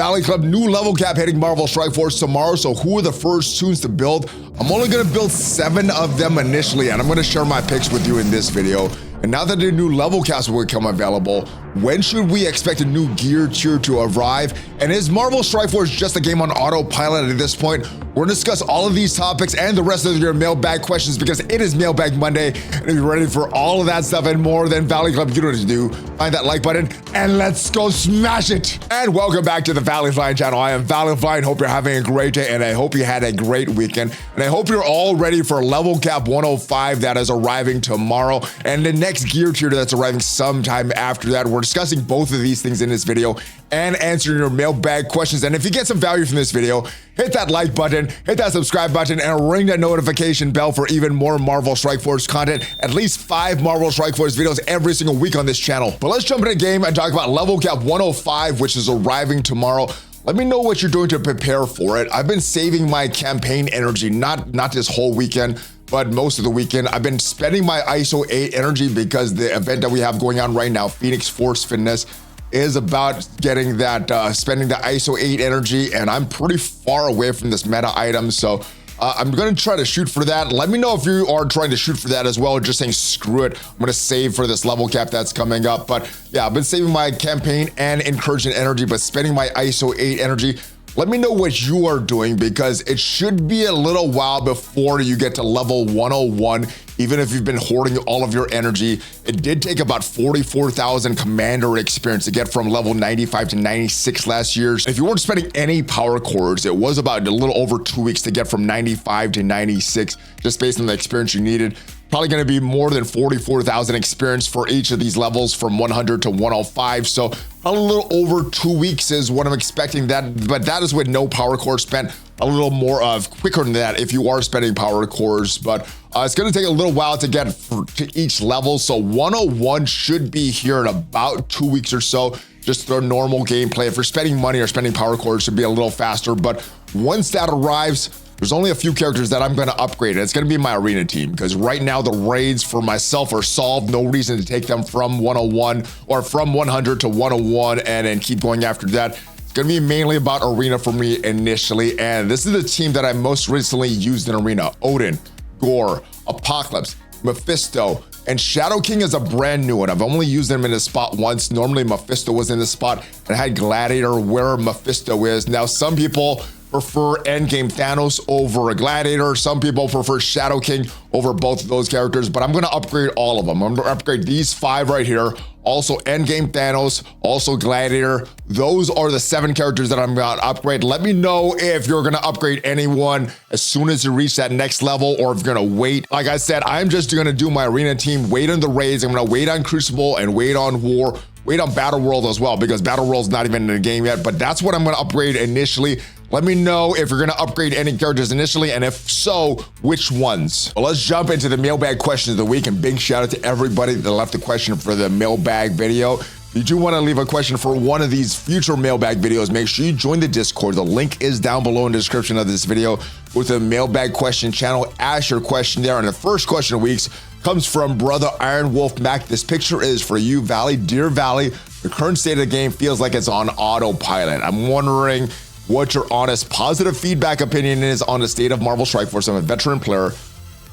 Valley Club, new level cap hitting Marvel Strike Force tomorrow. So who are the first toons to build? I'm only gonna build 7 of them initially, and I'm gonna share my picks with you in this video. And now that the new level caps will become available, when should we expect a new gear tier to arrive? And is Marvel Strike Force just a game on autopilot at this point? We're gonna discuss all of these topics and the rest of your mailbag questions because it is Mailbag Monday. And if you're ready for all of that stuff and more, then Valley Club, you know what to do. Find that like button and let's go smash it. And welcome back to the ValleyFlyin channel. I am ValleyFlyin. Hope you're having a great day and I hope you had a great weekend. And I hope you're all ready for level cap 105 that is arriving tomorrow and the next gear tier that's arriving sometime after that. We're discussing both of these things in this video and answering your mailbag questions. And if you get some value from this video, hit that like button, hit that subscribe button, and ring that notification bell for even more Marvel Strike Force content. At least 5 Marvel Strike Force videos every single week on this channel. But let's jump into the game and talk about level cap 105, which is arriving tomorrow. Let me know what you're doing to prepare for it. I've been saving my campaign energy, not this whole weekend, but most of the weekend. I've been spending my ISO 8 energy because the event that we have going on right now, Phoenix Force Fitness, is about getting that, spending the ISO 8 energy, and I'm pretty far away from this meta item, so I'm gonna try to shoot for that. Let me know if you are trying to shoot for that as well, or just saying screw it, I'm gonna save for this level cap that's coming up. But yeah, I've been saving my campaign and incursion energy, but spending my ISO 8 energy. Let me know what you are doing because it should be a little while before you get to level 101, even if you've been hoarding all of your energy. It did take about 44,000 commander experience to get from level 95 to 96 last year. If you weren't spending any power cores, it was about a little over 2 weeks to get from 95 to 96, just based on the experience you needed. Probably going to be more than 44,000 experience for each of these levels from 100 to 105. So a little over 2 weeks is what I'm expecting that, but that is with no power core spent. A little more of quicker than that if you are spending power cores, but it's going to take a little while to get to each level. So 101 should be here in about 2 weeks or so. Just the normal gameplay. If you're spending money or spending power cores, it should be a little faster. But once that arrives, there's only a few characters that I'm going to upgrade. It's going to be my arena team because right now the raids for myself are solved. No reason to take them from 101 or from 100 to 101 and then keep going after that. It's going to be mainly about arena for me initially. And this is the team that I most recently used in arena. Odin, Gore, Apocalypse, Mephisto, and Shadow King is a brand new one. I've only used them in this spot once. Normally Mephisto was in this spot and I had Gladiator where Mephisto is. Now some people prefer endgame Thanos over a Gladiator. Some people prefer Shadow King over both of those characters, but I'm gonna upgrade all of them. I'm gonna upgrade these 5 right here. Also endgame Thanos, also Gladiator. Those are the 7 characters that I'm gonna upgrade. Let me know if you're gonna upgrade anyone as soon as you reach that next level or if you're gonna wait. Like I said, I'm just gonna do my arena team, wait on the raids. I'm gonna wait on Crucible and wait on War, wait on Battle World as well because Battle World's not even in the game yet, but that's what I'm gonna upgrade initially. Let me know if you're gonna upgrade any characters initially, and if so, which ones. Well, let's jump into the mailbag questions of the week, and big shout out to everybody that left a question for the mailbag video. If you do wanna leave a question for one of these future mailbag videos, make sure you join the Discord. The link is down below in the description of this video. Go to the mailbag question channel, ask your question there, and the first question of the week comes from brother Iron Wolf Mac. This picture is for you, Valley. Dear Valley, the current state of the game feels like it's on autopilot. I'm wondering what your honest, positive feedback opinion is on the state of Marvel Strike Force. I'm a veteran player,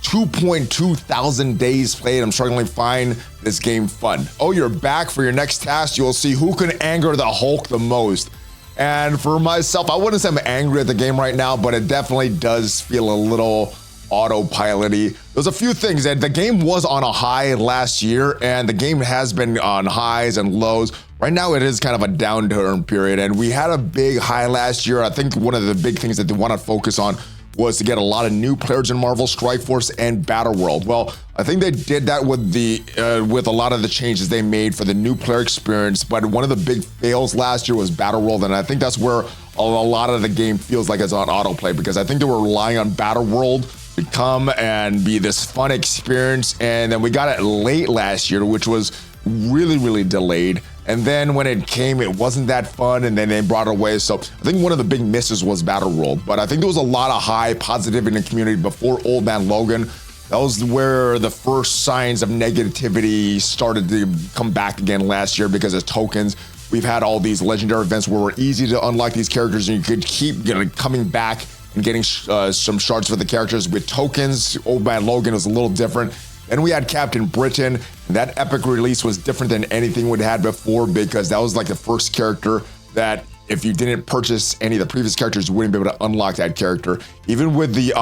2.2 thousand days played. I'm struggling to find this game fun. Oh, you're back for your next task. You'll see who can anger the Hulk the most. And for myself, I wouldn't say I'm angry at the game right now, but it definitely does feel a little autopilot-y. There's a few things that the game was on a high last year and the game has been on highs and lows. Right now it is kind of a downturn period and we had a big high last year. I think one of the big things that they want to focus on was to get a lot of new players in Marvel Strike Force and Battle World. Well, I think they did that with the with a lot of the changes they made for the new player experience, but one of the big fails last year was Battle World, and I think that's where a lot of the game feels like it's on autoplay because I think they were relying on Battle World to come and be this fun experience, and then we got it late last year, which was really delayed. And then when it came, it wasn't that fun, and then they brought it away. So I think one of the big misses was Battle World, but I think there was a lot of high positivity in the community before Old Man Logan. That was where the first signs of negativity started to come back again last year because of tokens. we've had all these legendary events where we're easy to unlock these characters, and you could keep coming back and getting some shards for the characters. With tokens, Old Man Logan was a little different. Then we had Captain Britain. That epic release was different than anything we'd had before, because that was like the first character that if you didn't purchase any of the previous characters, you wouldn't be able to unlock that character. Even with the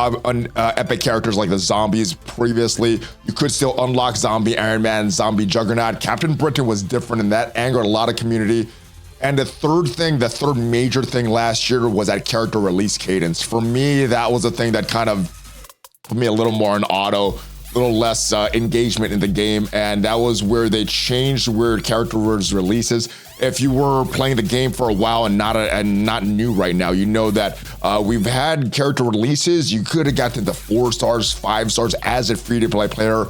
epic characters like the zombies previously, you could still unlock Zombie Iron Man, Zombie Juggernaut. Captain Britain was different, and that angered a lot of community. And the third major thing last year was that character release cadence. For me, that was a thing that kind of put me a little more in auto, a little less engagement in the game, and that was where they changed where character was releases. If you were playing the game for a while and not new right now, you know that we've had character releases. You could have gotten to 4 stars, 5 stars as a free-to-play player.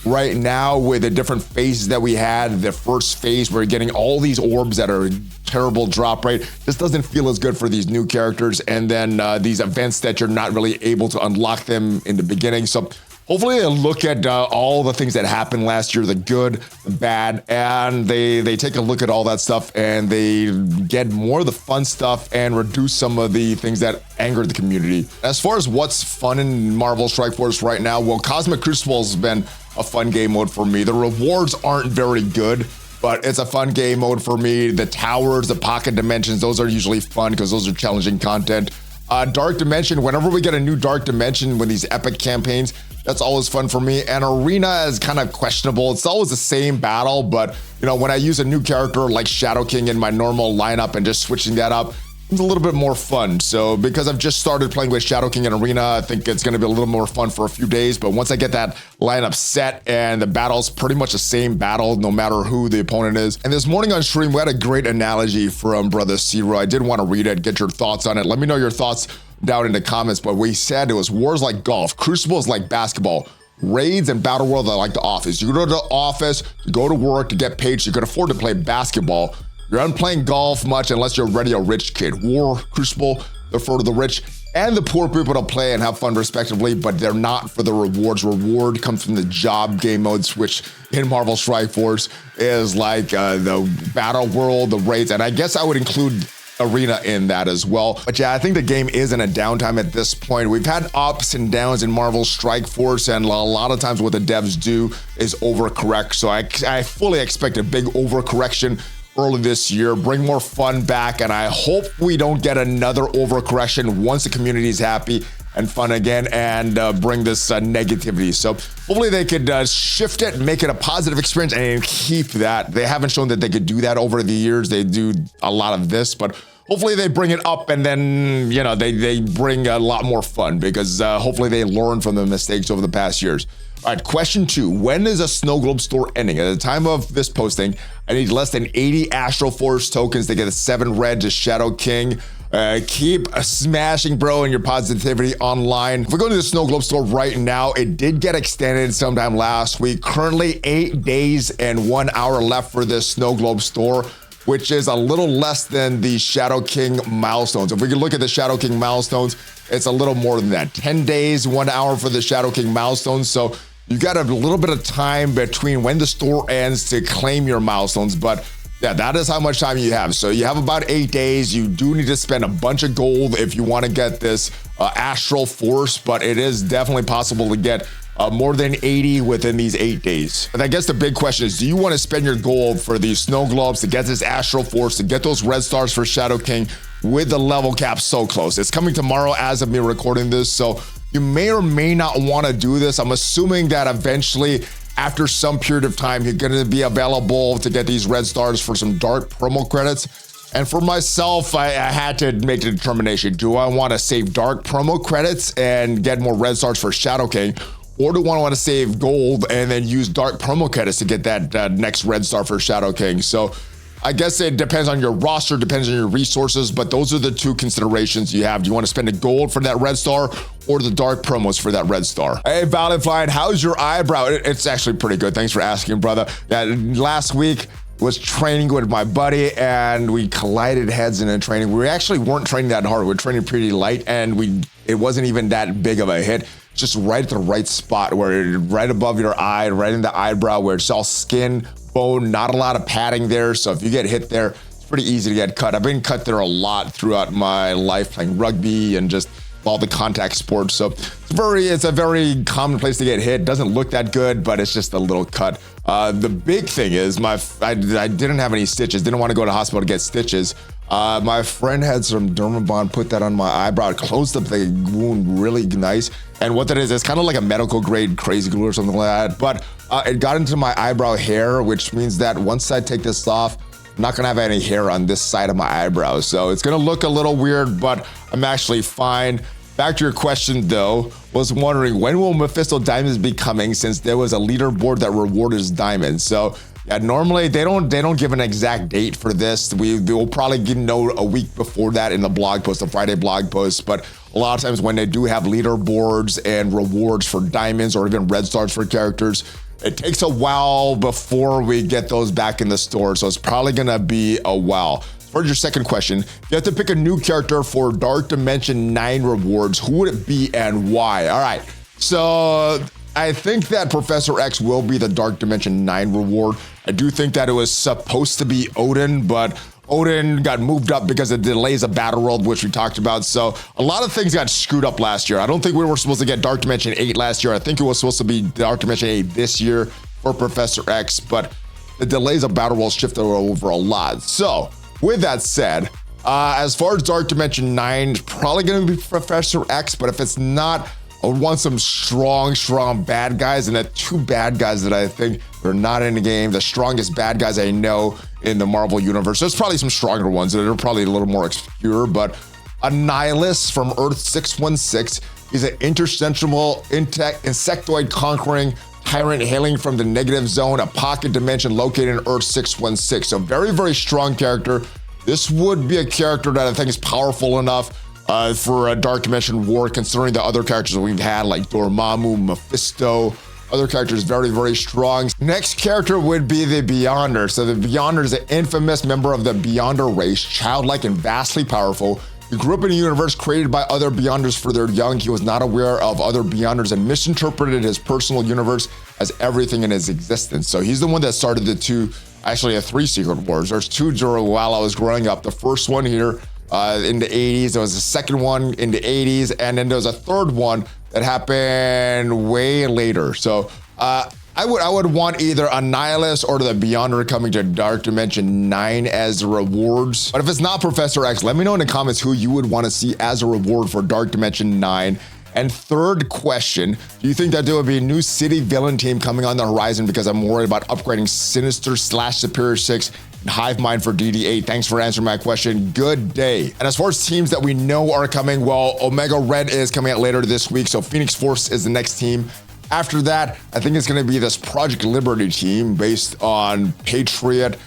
Right now, with the different phases that we had, the first phase, we're getting all these orbs that are terrible drop rate. This doesn't feel as good for these new characters, and then these events that you're not really able to unlock them in the beginning. So hopefully they look at all the things that happened last year, the good, the bad, and they take a look at all that stuff, and they get more of the fun stuff and reduce some of the things that anger the community. As far as what's fun in Marvel Strike Force right now, well, Cosmic Crucible has been a fun game mode for me. The rewards aren't very good, but it's a fun game mode for me. The towers, the pocket dimensions, those are usually fun because those are challenging content. Dark Dimension, whenever we get a new Dark Dimension with these epic campaigns, that's always fun for me. And Arena is kind of questionable. It's always the same battle, but when I use a new character like Shadow King in my normal lineup and just switching that up, it's a little bit more fun. So because I've just started playing with Shadow King in Arena, I think it's going to be a little more fun for a few days. But once I get that lineup set and the battle's pretty much the same battle, no matter who the opponent is. And this morning on stream, we had a great analogy from Brother Zero. I did want to read it, get your thoughts on it. Let me know your thoughts down in the comments. But we said it was wars like golf, Crucible is like basketball, raids and battle world are like the office. You go to the office, you go to work to get paid so you can afford to play basketball. You're not playing golf much unless you're already a rich kid. War, Crucible, they're for the rich and the poor people to play and have fun respectively, but they're not for the rewards. Reward comes from the job game modes, which in Marvel Strike Force is like the battle world, the raids, and I guess I would include Arena in that as well. But yeah, I think the game is in a downtime at this point. We've had ups and downs in Marvel Strike Force, and a lot of times what the devs do is overcorrect. So I fully expect a big overcorrection early this year, bring more fun back, and I hope we don't get another overcorrection once the community is happy and fun again, and bring this negativity. So hopefully they could shift it, make it a positive experience, and keep that. They haven't shown that they could do that over the years. They do a lot of this, but hopefully they bring it up, and then they bring a lot more fun, because hopefully they learn from the mistakes over the past years. All right, question 2. When is a Snow Globe store ending? At the time of this posting, I need less than 80 Astral Force tokens to get a 7 red to Shadow King. Keep smashing, bro, and your positivity online. If we go to the Snow Globe store right now, it did get extended sometime last week. Currently 8 days and 1 hour left for this Snow Globe store, which is a little less than the Shadow King milestones. If we could look at the Shadow King milestones, it's a little more than that. 10 days, 1 hour for the Shadow King milestones. So you got a little bit of time between when the store ends to claim your milestones, but yeah, that is how much time you have. So you have about 8 days. You do need to spend a bunch of gold if you want to get this Astral Force, but it is definitely possible to get more than 80 within these 8 days. And I guess the big question is, do you want to spend your gold for these Snow Globes to get this Astral Force, to get those red stars for Shadow King with the level cap so close? It's coming tomorrow as of me recording this, so you may or may not want to do this. I'm assuming that eventually, after some period of time, you're going to be available to get these red stars for some dark promo credits. And for myself, I had to make the determination. Do I want to save dark promo credits and get more red stars for Shadow King? Or do I want to save gold and then use dark promo credits to get that next red star for Shadow King? So I guess it depends on your roster, depends on your resources, but those are the 2 considerations you have. Do you want to spend the gold for that red star or the dark promos for that red star? Hey, ValleyFlyin, how's your eyebrow? It's actually pretty good. Thanks for asking, brother. Yeah, last week was training with my buddy, and we collided heads in a training. We actually weren't training that hard. We were training pretty light, and it wasn't even that big of a hit. Just right at the right spot, where right above your eye, right in the eyebrow, where it's all skin, bone, not a lot of padding there. So if you get hit there, it's pretty easy to get cut. I've been cut there a lot throughout my life playing rugby and just all the contact sports. So it's a very common place to get hit. Doesn't look that good, but it's just a little cut. The big thing is I didn't have any stitches. Didn't want to go to the hospital to get stitches. My friend had some Dermabond, put that on my eyebrow. It closed up the wound really nice. And what that is, it's kind of like a medical grade crazy glue or something like that. But it got into my eyebrow hair, which means that once I take this off, I'm not gonna have any hair on this side of my eyebrow. So it's gonna look a little weird, but I'm actually fine. Back to your question though, was wondering when will Mephisto Diamonds be coming, since there was a leaderboard that rewarded diamonds. So yeah, normally they don't give an exact date for this. We will probably know a week before that in the blog post, the Friday blog post. But a lot of times when they do have leaderboards and rewards for diamonds or even red stars for characters, it takes a while before we get those back in the store. So it's probably gonna be a while. For your second question, if you have to pick a new character for Dark Dimension 9 rewards, who would it be and why? All right, so I think that Professor X will be the Dark Dimension 9 reward. I do think that it was supposed to be Odin, but Odin got moved up because of delays of Battle World, which we talked about. So a lot of things got screwed up last year. I don't think we were supposed to get Dark Dimension 8 last year. I think it was supposed to be Dark Dimension 8 this year for Professor X, but the delays of Battle World shifted over a lot. So with that said, as far as Dark Dimension 9, probably gonna be Professor X, but if it's not, I would want some strong bad guys, and the two bad guys that I think are not in the game, the strongest bad guys I know in the Marvel Universe. There's probably some stronger ones that are probably a little more obscure, but Annihilus from Earth 616 is an interdimensional insectoid conquering tyrant hailing from the negative zone, a pocket dimension located in Earth 616. So very strong character. This would be a character that I think is powerful enough for a Dark Dimension war, considering the other characters that we've had like Dormammu, Mephisto, other characters very strong. Next character would be the Beyonder. So the Beyonder is an infamous member of the Beyonder race, childlike and vastly powerful. He grew up in a universe created by other Beyonders for their young. He was not aware of other Beyonders and misinterpreted his personal universe as everything in his existence. So he's the one that started the three Secret Wars. There's two while I was growing up. The first one here in the 80s, there was a second one in the 80s, and then there was a third one that happened way later. So I would want either Annihilus or the Beyonder coming to Dark Dimension 9 as rewards. But if it's not Professor X, let me know in the comments who you would want to see as a reward for Dark Dimension 9. And third question, do you think that there will be a new city villain team coming on the horizon? Because I'm worried about upgrading Sinister/Superior 6 and Hive Mind for DD8. Thanks for answering my question. Good day. And as far as teams that we know are coming, well, Omega Red is coming out later this week, so Phoenix Force is the next team. After that, I think it's going to be this Project Liberty team based on Patriot,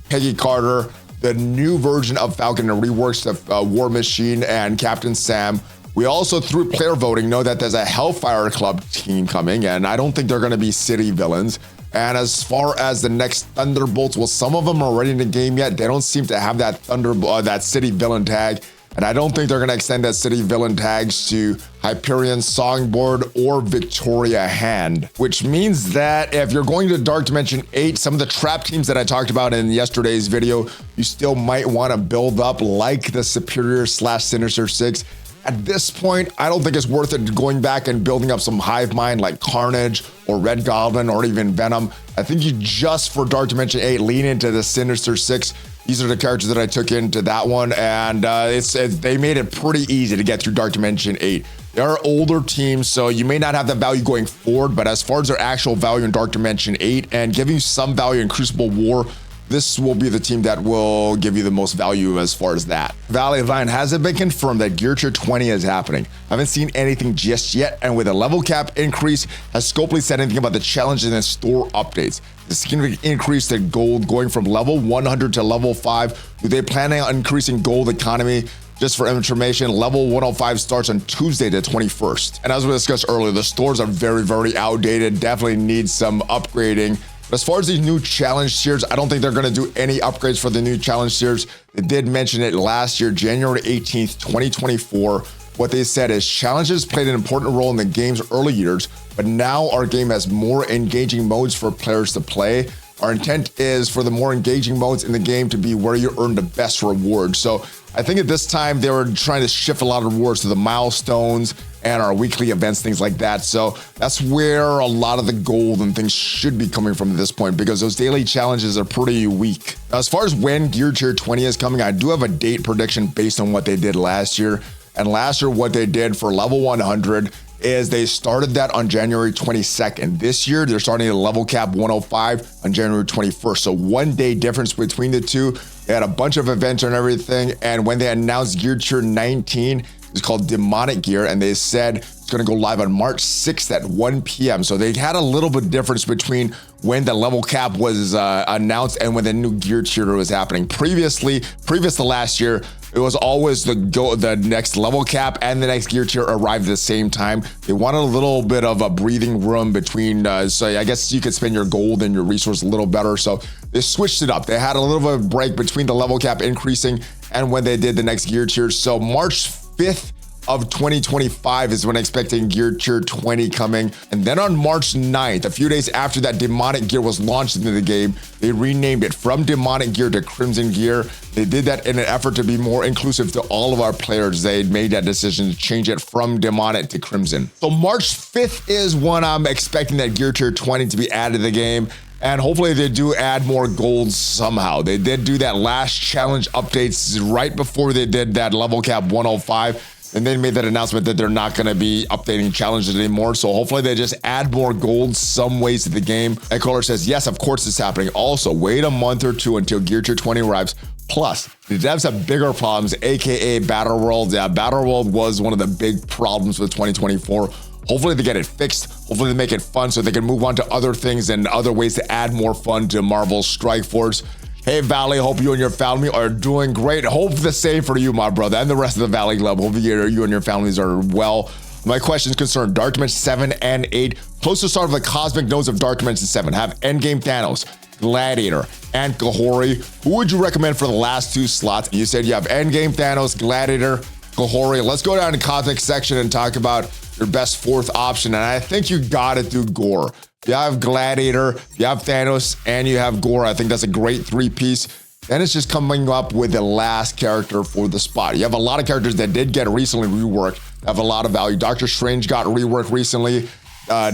Peggy Carter, the new version of Falcon and reworks of War Machine and Captain Sam. We also, through player voting, know that there's a Hellfire Club team coming, and I don't think they're going to be city villains. And as far as the next Thunderbolts, well, some of them are already in the game yet. They don't seem to have that that city villain tag. And I don't think they're going to extend that city villain tags to Hyperion, Songbird, or Victoria Hand, which means that if you're going to Dark Dimension 8, some of the trap teams that I talked about in yesterday's video, you still might want to build up like the Superior/Sinister 6. At this point, I don't think it's worth it going back and building up some Hive Mind like Carnage or Red Goblin or even Venom. I think you just, for Dark Dimension 8, lean into the Sinister 6. These are the characters that I took into that one, and they made it pretty easy to get through Dark Dimension 8. They are older teams, so you may not have that value going forward, but as far as their actual value in Dark Dimension 8 and giving you some value in Crucible War, this will be the team that will give you the most value as far as that. ValleyFlyin, has it been confirmed that Gear Tier 20 is happening? I haven't seen anything just yet, and with a level cap increase, has Scopely said anything about the challenges and store updates? The significant increase to gold going from level 100 to level 5. Do they plan on increasing gold economy? Just for information, level 105 starts on Tuesday the 21st. And as we discussed earlier, the stores are very outdated, definitely need some upgrading. But as far as these new challenge tiers, I don't think they're going to do any upgrades for the new challenge tiers. They did mention it last year, January 18th, 2024. What they said is challenges played an important role in the game's early years, but now our game has more engaging modes for players to play. Our intent is for the more engaging modes in the game to be where you earn the best rewards. So I think at this time they were trying to shift a lot of rewards to the milestones and our weekly events, things like that. So that's where a lot of the gold and things should be coming from at this point, because those daily challenges are pretty weak. Now, as far as when Gear Tier 20 is coming, I do have a date prediction based on what they did last year. And last year, what they did for level 100 is they started that on January 22nd. This year, they're starting at level cap 105 on January 21st. So 1 day difference between the two. They had a bunch of events and everything. And when they announced Gear Tier 19, it's called Demonic Gear, and they said it's going to go live on March 6th at 1 p.m. So they had a little bit difference between when the level cap was announced and when the new gear tier was happening. Previous to last year, it was always the next level cap and the next gear tier arrived at the same time. They wanted a little bit of a breathing room between, so I guess you could spend your gold and your resource a little better. So they switched it up. They had a little bit of a break between the level cap increasing and when they did the next gear tier. So March 5th of 2025 is when expecting Gear Tier 20 coming. And then on March 9th, a few days after that Demonic Gear was launched into the game, they renamed it from Demonic Gear to Crimson Gear. They did that in an effort to be more inclusive to all of our players. They made that decision to change it from Demonic to Crimson. So March 5th is when I'm expecting that Gear Tier 20 to be added to the game. And hopefully they do add more gold somehow. They did do that last challenge updates right before they did that level cap 105. And then made that announcement that they're not going to be updating challenges anymore. So hopefully they just add more gold some ways to the game. Echoler says, yes, of course it's happening. Also, wait a month or two until Gear Tier 20 arrives. Plus, the devs have bigger problems, aka Battle World. Yeah, Battle World was one of the big problems with 2024. Hopefully they get it fixed. Hopefully they make it fun so they can move on to other things and other ways to add more fun to Marvel's Strike Force. Hey, Valley, hope you and your family are doing great. Hope the same for you, my brother, and the rest of the Valley Club. Hope you and your families are well. My questions concern Dark Dimension 7 and 8. Close to start of the cosmic nodes of Dark Dimension 7 have Endgame Thanos, Gladiator, and Kahori. Who would you recommend for the last two slots? You said you have Endgame Thanos, Gladiator, Kahori. Let's go down to cosmic section and talk about your best fourth option. And I think you gotta do Gore. If you have Gladiator, if you have Thanos, and you have Gore, I think that's a great three-piece. Then it's just coming up with the last character for the spot. You have a lot of characters that did get recently reworked, have a lot of value. Doctor Strange got reworked recently.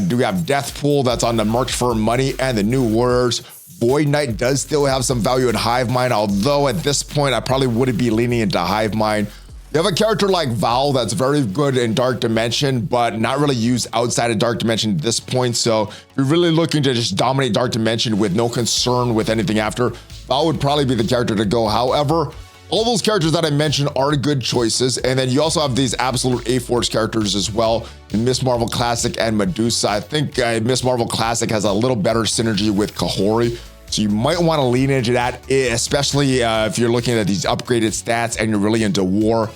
Do we have Deathpool that's on the market for money and the New Warriors? Void Knight does still have some value in Hive Mind, although at this point, I probably wouldn't be leaning into Hive Mind. You have a character like Val that's very good in Dark Dimension, but not really used outside of Dark Dimension at this point. So if you're really looking to just dominate Dark Dimension with no concern with anything after, Val would probably be the character to go. However, all those characters that I mentioned are good choices. And then you also have these absolute A-Force characters as well in Miss Marvel Classic and Medusa. I think Miss Marvel Classic has a little better synergy with Kahori. So you might want to lean into that, especially if you're looking at these upgraded stats and you're really into war.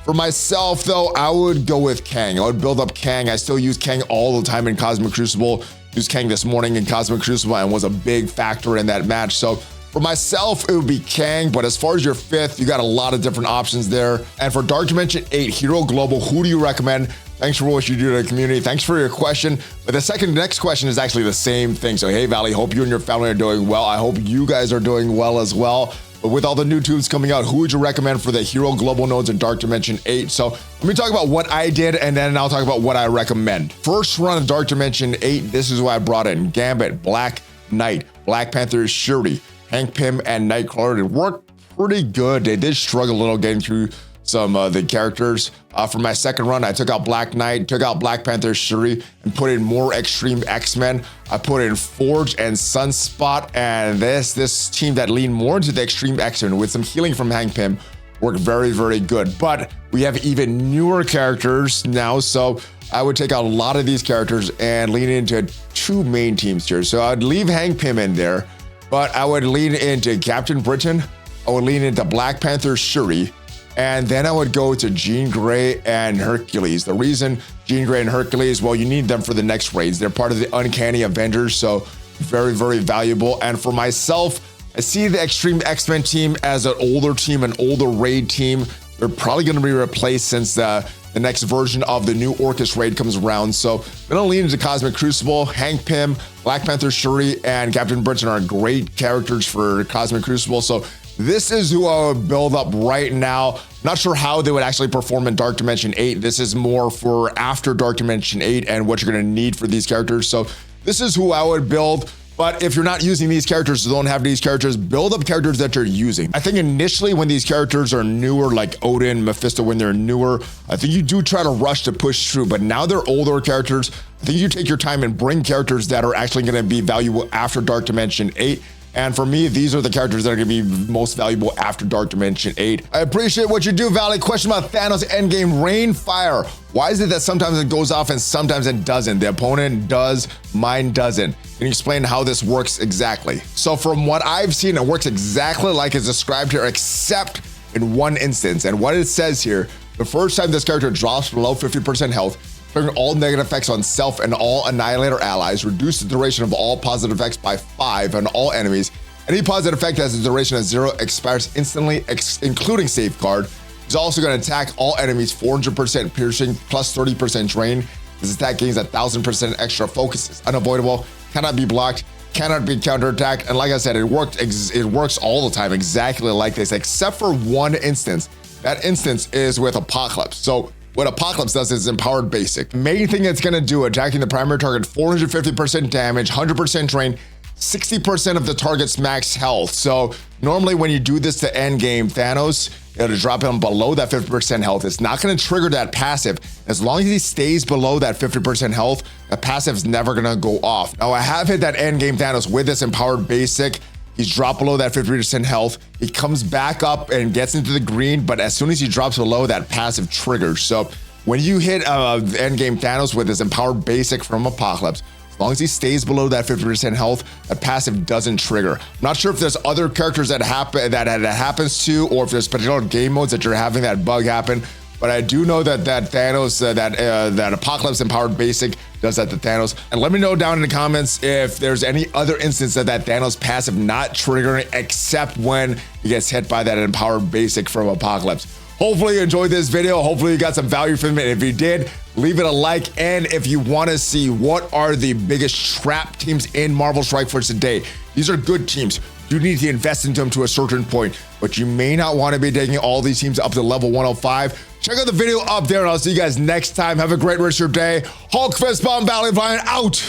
For myself, though, I would go with Kang. I would build up Kang. I still use Kang all the time in Cosmic Crucible. Used Kang this morning in Cosmic Crucible and was a big factor in that match. So for myself, it would be Kang. But as far as your fifth, you got a lot of different options there. And for Dark Dimension 8 Hero Global, who do you recommend? Thanks for what you do to the community. Thanks for your question. But the next question is actually the same thing. So, hey, Valley, hope you and your family are doing well. I hope you guys are doing well as well. But with all the new tubes coming out, who would you recommend for the Hero Global nodes in Dark Dimension 8? So let me talk about what I did, and then I'll talk about what I recommend. First run of Dark Dimension 8, this is what I brought in. Gambit, Black Knight, Black Panther, Shuri, Hank Pym, and Nightcrawler. It worked pretty good. They did struggle a little getting through some of the characters. For my second run, I took out Black Knight, took out Black Panther, Shuri, and put in more Extreme X-Men. I put in Forge and Sunspot, and this team that leaned more into the Extreme X-Men with some healing from Hank Pym worked very, very good. But we have even newer characters now, so I would take out a lot of these characters and lean into two main teams here. So I'd leave Hank Pym in there, but I would lean into Captain Britain, I would lean into Black Panther, Shuri, and then I would go to Jean Grey and Hercules. The reason Jean Grey and Hercules, well, you need them for the next raids. They're part of the Uncanny Avengers, so very, very valuable. And for myself, I see the Extreme X-Men team as an older team, an older raid team. They're probably going to be replaced since the the next version of the new Orcus raid comes around. So I'm gonna lean into Cosmic Crucible. Hank Pym, Black Panther Shuri, and Captain Britain are great characters for Cosmic Crucible. So this is who I would build up right now. Not sure how they would actually perform in Dark Dimension 8. This is more for after Dark Dimension 8 and what you're gonna need for these characters. So this is who I would build. But if you're not using these characters, don't have these characters, build up characters that you're using. I think initially when these characters are newer, like Odin, Mephisto, when they're newer, I think you do try to rush to push through, but now they're older characters. I think you take your time and bring characters that are actually gonna be valuable after Dark Dimension 8. And for me, these are the characters that are gonna be most valuable after Dark Dimension 8. I appreciate what you do, Valley. Question about Thanos endgame rain fire. Why is it that sometimes it goes off and sometimes it doesn't? The opponent does, mine doesn't. Can you explain how this works exactly? So from what I've seen, it works exactly like it's described here, except in one instance. And what it says here, the first time this character drops below 50% health, triggering all negative effects on self and all Annihilator allies, reduce the duration of all positive effects by 5 on all enemies. Any positive effect has a duration of 0, expires instantly, including Safeguard. He's also going to attack all enemies 400% piercing plus 30% drain. This attack gains 1000% extra focus. It's unavoidable, cannot be blocked, cannot be counterattacked. And like I said, it works all the time exactly like this, except for one instance. That instance is with Apocalypse. So what Apocalypse does is empowered basic. Main thing it's gonna do, attacking the primary target, 450% damage, 100% drain, 60% of the target's max health. So normally when you do this to end game Thanos, it'll drop him below that 50% health. It's not gonna trigger that passive. As long as he stays below that 50% health, the passive is never gonna go off. Now I have hit that end game Thanos with this empowered basic. He's dropped below that 50% health. He comes back up and gets into the green, but as soon as he drops below, that passive triggers. So when you hit endgame Thanos with his empowered basic from Apocalypse, as long as he stays below that 50% health, that passive doesn't trigger. I'm not sure if there's other characters that happens to, or if there's particular game modes that you're having that bug happen. But I do know that Thanos, that Apocalypse empowered basic does that to Thanos. And let me know down in the comments if there's any other instance of that Thanos passive not triggering, except when he gets hit by that empowered basic from Apocalypse. Hopefully you enjoyed this video. Hopefully you got some value from it. If you did, leave it a like. And if you want to see what are the biggest trap teams in Marvel Strike Force today, these are good teams. You need to invest into them to a certain point, but you may not want to be taking all these teams up to level 105. Check out the video up there, and I'll see you guys next time. Have a great rest of your day. Hulk Fist Bomb ValleyFlyin out.